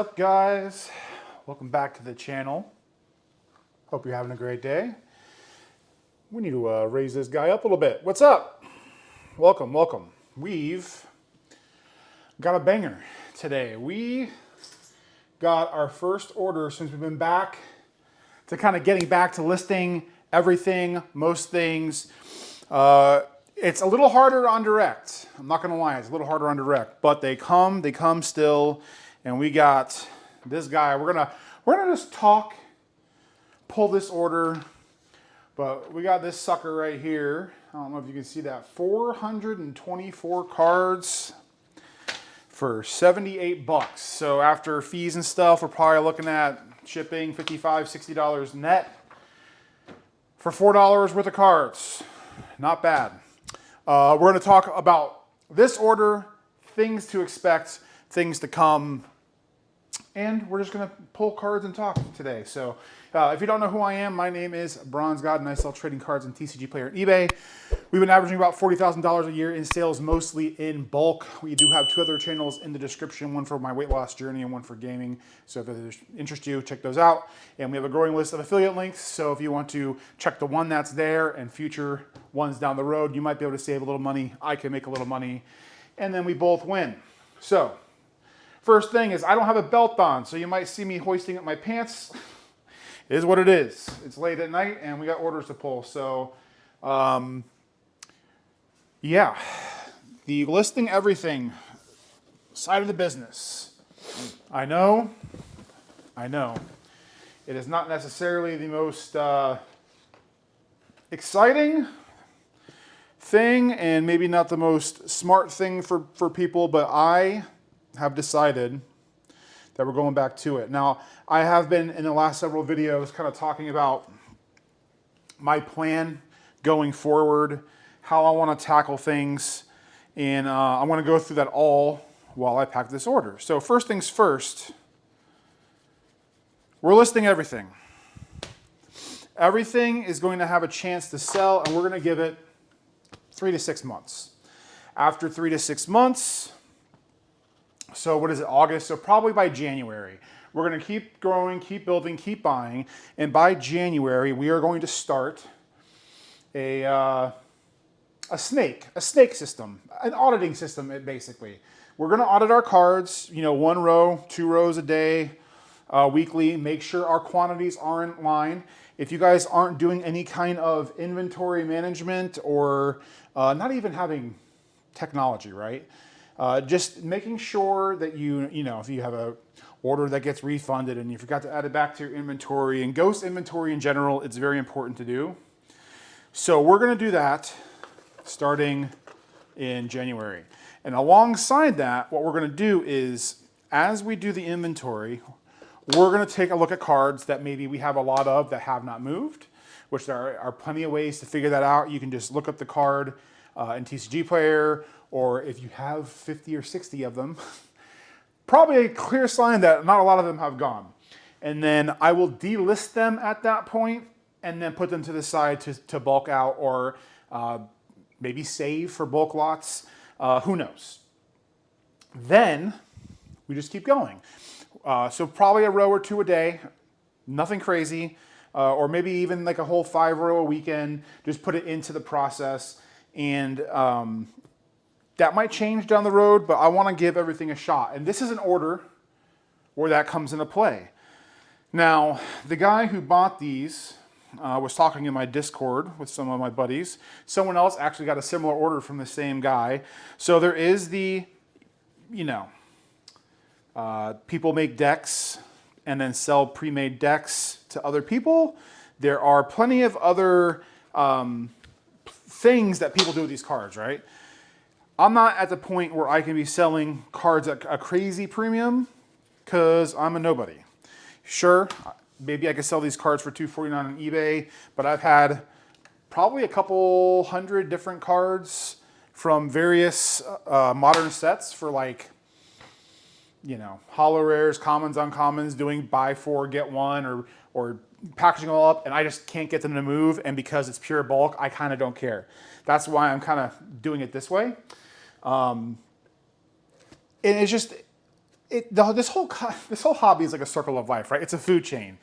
up, guys? Welcome back to the channel. Hope you're having a great day. We need to raise this guy up a little bit. What's up? Welcome, welcome. We've got a banger today. We got our first order since we've been back to kind of getting back to listing everything, most things. It's a little harder on direct. I'm not gonna lie, it's a little harder on direct, but they come still, and we got this guy. We're gonna just talk, pull this order, but we got this sucker right here. I don't know if you can see that. 424 cards for 78 bucks. So after fees and stuff, we're probably looking at shipping $55, $60 net for $4 worth of cards. Not bad. We're going to talk about this order, things to expect, things to come, and we're just going to pull cards and talk today. So if you don't know who I am, my name is Bronzgod, and I sell trading cards in Tcgplayer and eBay. We've been averaging about $40,000 a year in sales, mostly in bulk. We do have two other channels in the description, one for my weight loss journey and one for gaming. So if it interests you, check those out. And we have a growing list of affiliate links. So if you want to check the one that's there and future ones down the road, you might be able to save a little money. I can make a little money, and then we both win. So first thing is I don't have a belt on, so you might see me hoisting up my pants. It is what it is. It's late at night and we got orders to pull. So yeah, the listing everything side of the business. I know. It is not necessarily the most exciting thing and maybe not the most smart thing for people, but I have decided that we're going back to it. Now, I have been in the last several videos kind of talking about my plan going forward, how I want to tackle things, and I want to go through that all while I pack this order. So first things first, we're listing everything. Everything is going to have a chance to sell, and we're going to give it 3 to 6 months. After 3 to 6 months, so what is it, August? So probably by January, we're going to keep growing, keep building, keep buying, and by January, we are going to start a snake system, an auditing system, basically. We're going to audit our cards, 1 row, 2 rows a day, weekly, make sure our quantities are in line. If you guys aren't doing any kind of inventory management or not even having technology, right? Just making sure that if you have a order that gets refunded and you forgot to add it back to your inventory, and ghost inventory in general, it's very important to do. So we're going to do that starting in January. And alongside that, what we're going to do is, as we do the inventory, we're going to take a look at cards that maybe we have a lot of that have not moved, which there are plenty of ways to figure that out. You can just look up the card in Tcgplayer, or if you have 50 or 60 of them, probably a clear sign that not a lot of them have gone. And then I will delist them at that point and then put them to the side to bulk out, or maybe save for bulk lots. Who knows? Then we just keep going. So probably a row or 2 a day, nothing crazy, or maybe even like a whole 5 row a weekend. Just put it into the process, and that might change down the road, but I want to give everything a shot. And this is an order where that comes into play. Now, the guy who bought these was talking in my Discord with some of my buddies. Someone else actually got a similar order from the same guy. So there is the, people make decks and then sell pre-made decks to other people. There are plenty of other things that people do with these cards, right? I'm not at the point where I can be selling cards at a crazy premium because I'm a nobody. Sure, maybe I could sell these cards for $249 on eBay, but I've had probably a couple hundred different cards from various modern sets for like, hollow rares, commons, uncommons, doing buy 4, get 1, or packaging them all up, and I just can't get them to move, and because it's pure bulk, I kind of don't care. That's why I'm kind of doing it this way. And it's just, this whole hobby is like a circle of life, right? It's a food chain.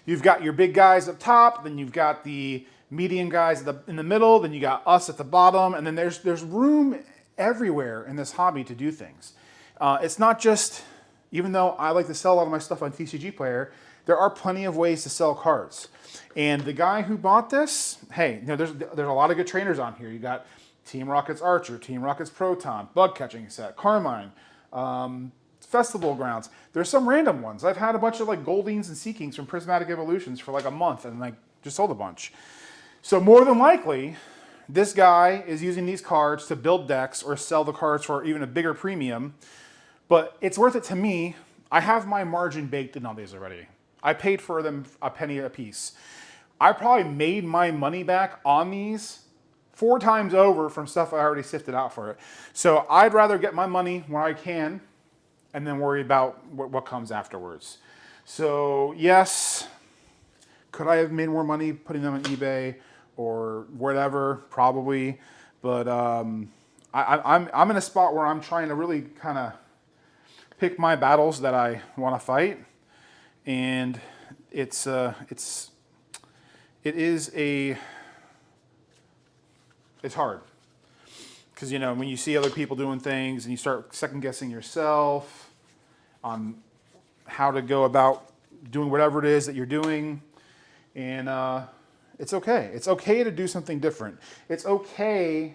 You've got your big guys up top, then you've got the medium guys in the middle, then you got us at the bottom, and then there's room everywhere in this hobby to do things. It's not just, even though I like to sell a lot of my stuff on Tcgplayer, there are plenty of ways to sell cards. And the guy who bought this, hey, there's a lot of good trainers on here. You got Team Rocket's Archer, Team Rocket's Proton, Bug Catching Set, Carmine, Festival Grounds. There's some random ones. I've had a bunch of like Goldings and Seekings from Prismatic Evolutions for like a month and like just sold a bunch. So more than likely, this guy is using these cards to build decks or sell the cards for even a bigger premium. But it's worth it to me. I have my margin baked in on these already. I paid for them a penny a piece. I probably made my money back on these 4 times over from stuff I already sifted out for it. So I'd rather get my money where I can and then worry about what comes afterwards. So yes, could I have made more money putting them on eBay or whatever? Probably. But I'm in a spot where I'm trying to really kind of pick my battles that I want to fight. And it's hard, because when you see other people doing things and you start second guessing yourself on how to go about doing whatever it is that you're doing, and it's okay. It's okay to do something different. It's okay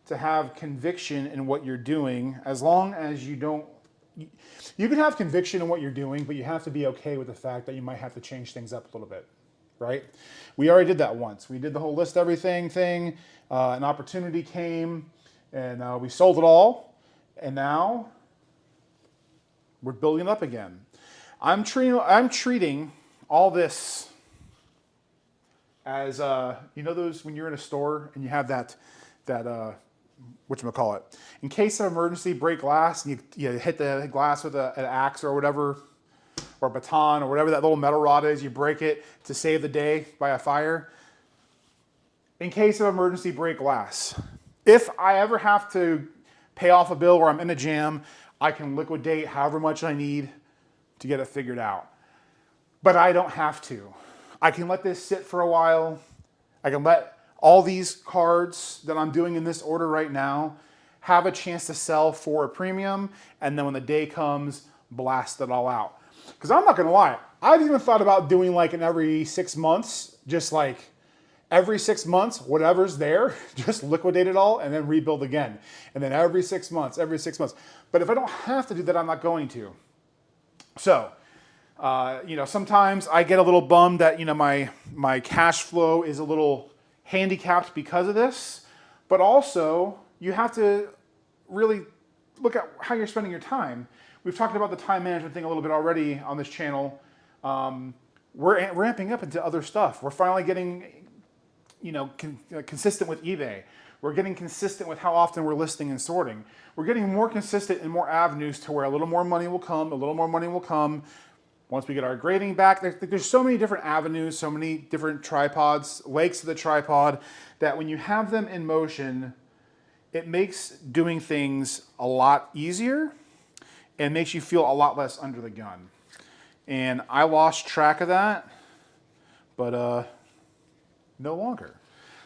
to have conviction in what you're doing, as long as you don't. You can have conviction in what you're doing, but you have to be okay with the fact that you might have to change things up a little bit, right? We already did that once. We did the whole list everything thing. An opportunity came, and we sold it all, and now we're building it up again. I'm treating all this as those when you're in a store and you have that whatchamacallit, in case of emergency, break glass, and you hit the glass with an axe or whatever, or a baton or whatever that little metal rod is, you break it to save the day by a fire. In case of emergency, break glass. If I ever have to pay off a bill or I'm in a jam, I can liquidate however much I need to get it figured out. But I don't have to. I can let this sit for a while. I can let all these cards that I'm doing in this order right now have a chance to sell for a premium, and then when the day comes, blast it all out. Because I'm not gonna lie, I've even thought about doing like an every 6 months, just like every 6 months, whatever's there, just liquidate it all and then rebuild again. And then every 6 months, every 6 months. But if I don't have to do that, I'm not going to. So, sometimes I get a little bummed that, my cash flow is a little handicapped because of this, but also you have to really look at how you're spending your time. We've talked about the time management thing a little bit already on this channel. We're ramping up into other stuff. We're finally getting, consistent with eBay. We're getting consistent with how often we're listing and sorting. We're getting more consistent in more avenues to where a little more money will come, once we get our grading back. There's so many different avenues, so many different tripods, legs to the tripod, that when you have them in motion, it makes doing things a lot easier and makes you feel a lot less under the gun. And I lost track of that, but no longer.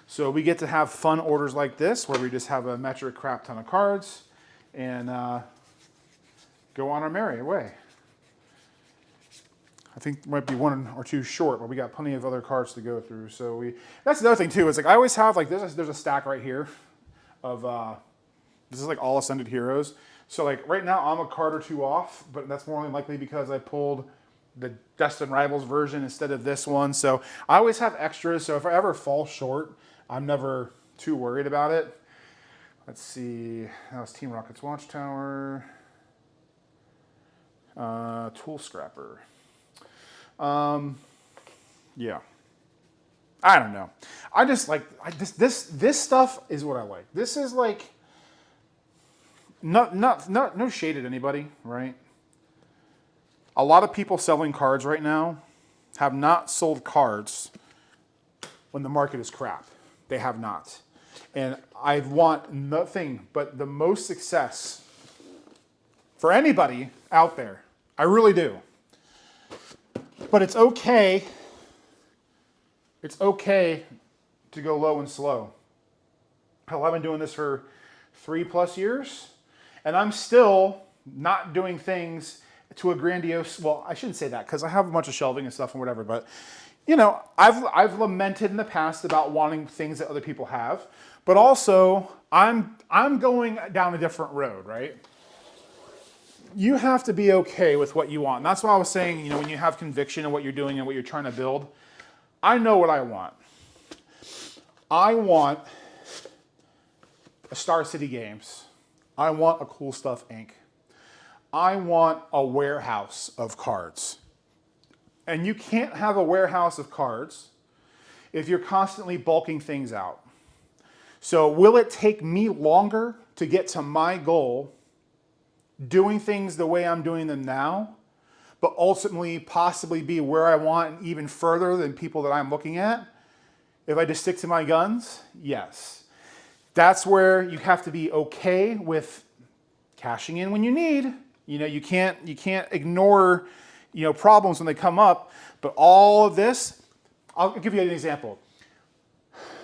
So we get to have fun orders like this, where we just have a metric crap ton of cards and go on our merry way. I think there might be 1 or 2 short, but we got plenty of other cards to go through. So that's another thing too. It's like I always have there's a stack right here of this is like all Ascended Heroes. So like right now I'm a card or 2 off, but that's more than likely because I pulled the Destined Rivals version instead of this one. So I always have extras. So if I ever fall short, I'm never too worried about it. Let's see. That was Team Rocket's Watchtower. Tool Scrapper. Yeah. I don't know. I just like this stuff is what I like. This is like no shade at anybody, right? A lot of people selling cards right now have not sold cards when the market is crap. They have not. And I want nothing but the most success for anybody out there. I really do. But it's okay. It's okay to go low and slow. Hell, I've been doing this for 3+ years, and I'm still not doing things to a grandiose, well, I shouldn't say that because I have a bunch of shelving and stuff and whatever, but you know, I've lamented in the past about wanting things that other people have, but also I'm going down a different road, right? You have to be okay with what you want. And that's why I was saying, you know, when you have conviction in what you're doing and what you're trying to build, I know what I want. I want a Star City Games. I want a Cool Stuff Inc. I want a warehouse of cards. And you can't have a warehouse of cards if you're constantly bulking things out. So will it take me longer to get to my goal doing things the way I'm doing them now, but ultimately possibly be where I want and even further than people that I'm looking at? If I just stick to my guns, yes. That's where you have to be okay with cashing in when you need. You know, you can't ignore, you know, problems when they come up. But all of this, I'll give you an example.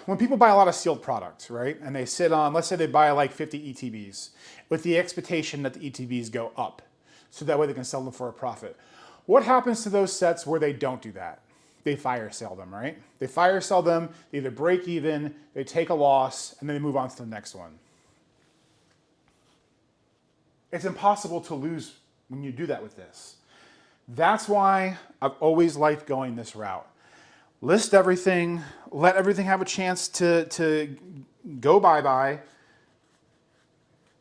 When people buy a lot of sealed products, right, and they sit on, let's say they buy like 50 ETBs with the expectation that the ETBs go up, so that way they can sell them for a profit. What happens to those sets where they don't do that? They fire sell them, right? They fire sell them, they either break even, they take a loss, and then they move on to the next one. It's impossible to lose when you do that with this. That's why I've always liked going this route. List everything, let everything have a chance to go bye-bye.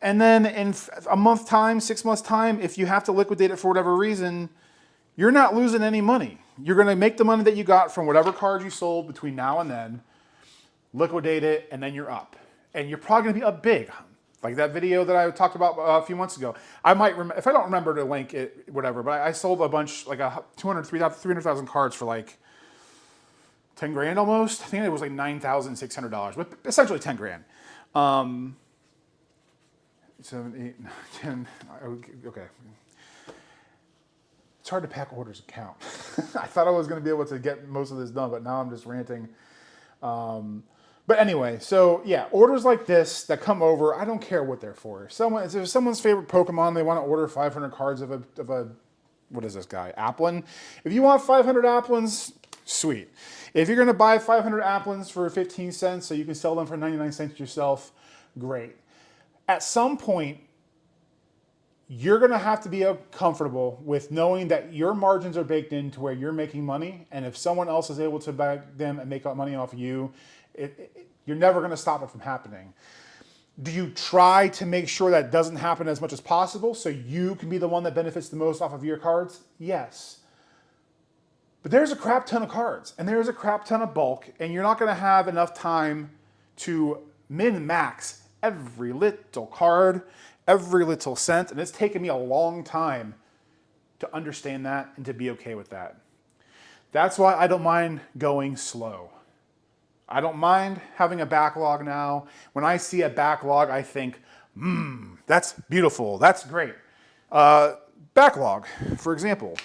And then in a month time, 6 months time, if you have to liquidate it for whatever reason, you're not losing any money. You're gonna make the money that you got from whatever card you sold between now and then, liquidate it, and then you're up. And you're probably gonna be up big. Like that video that I talked about a few months ago. I might, if I don't remember to link it, whatever, but I sold a bunch, like 300,000 cards for like 10 grand almost. I think it was like $9,600, but essentially 10 grand. 7, 8, 9, 10, okay. It's hard to pack orders and count. I thought I was gonna be able to get most of this done, but now I'm just ranting. But anyway, so yeah, orders like this that come over, I don't care what they're for. If there's someone's favorite Pokemon, they want to order 500 cards of a what is this guy, Applin? If you want 500 Applins, sweet. If you're going to buy 500 Applins for 15 cents so you can sell them for 99 cents yourself, great. At some point, you're going to have to be comfortable with knowing that your margins are baked into where you're making money, and if someone else is able to buy them and make money off of you, you're never going to stop it from happening. Do you try to make sure that doesn't happen as much as possible so you can be the one that benefits the most off of your cards? Yes. But there's a crap ton of cards and there's a crap ton of bulk, and you're not going to have enough time to min-max every little card, every little cent, and it's taken me a long time to understand that and to be okay with that. That's why I don't mind going slow. I don't mind having a backlog now. When I see a backlog, I think, that's beautiful, that's great. Backlog, for example,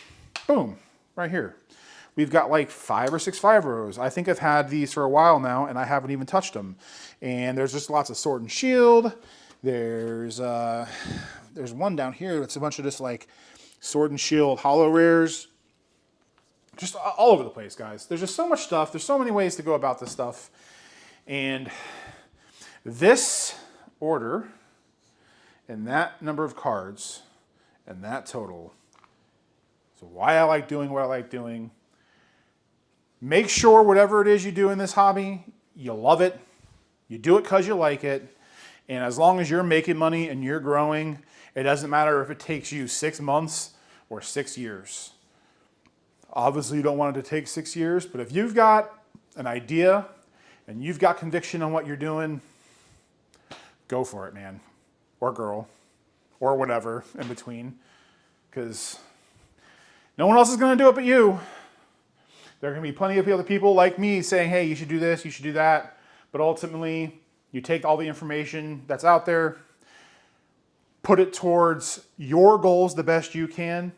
boom, right here. We've got like 5 or 6 Fibros. I think I've had these for a while now and I haven't even touched them. And there's just lots of Sword and Shield. There's one down here that's a bunch of just like Sword and Shield holo rares. Just all over the place, guys. There's just so much stuff. There's so many ways to go about this stuff. And this order and that number of cards and that total is why I like doing what I like doing. Make sure whatever it is you do in this hobby, you love it. You do it because you like it. And as long as you're making money and you're growing, it doesn't matter if it takes you 6 months or 6 years. Obviously, you don't want it to take 6 years, but if you've got an idea and you've got conviction on what you're doing, go for it, man, or girl, or whatever in between, because no one else is going to do it but you. There are going to be plenty of other people like me saying, hey, you should do this, you should do that, but ultimately, you take all the information that's out there, put it towards your goals the best you can,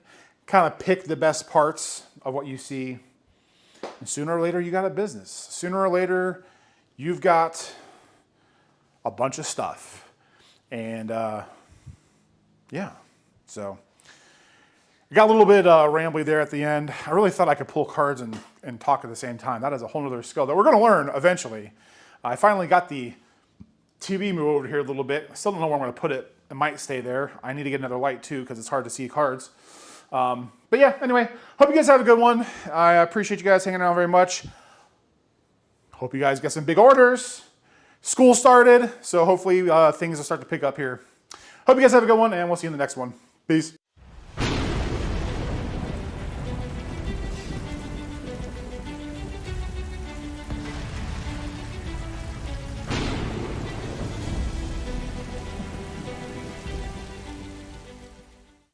kind of pick the best parts of what you see, and sooner or later you got a business. Sooner or later you've got a bunch of stuff. And yeah, so it got a little bit rambly there at the end. I really thought I could pull cards and talk at the same time. That is a whole other skill that we're going to learn eventually. I finally got the TV move over here a little bit. I still don't know where I'm going to put it. It might stay there. I need to get another light too because it's hard to see cards. But yeah, anyway, hope you guys have a good one. I appreciate you guys hanging out very much. Hope you guys get some big orders. School started, so hopefully things will start to pick up here. Hope you guys have a good one, and we'll see you in the next one. Peace.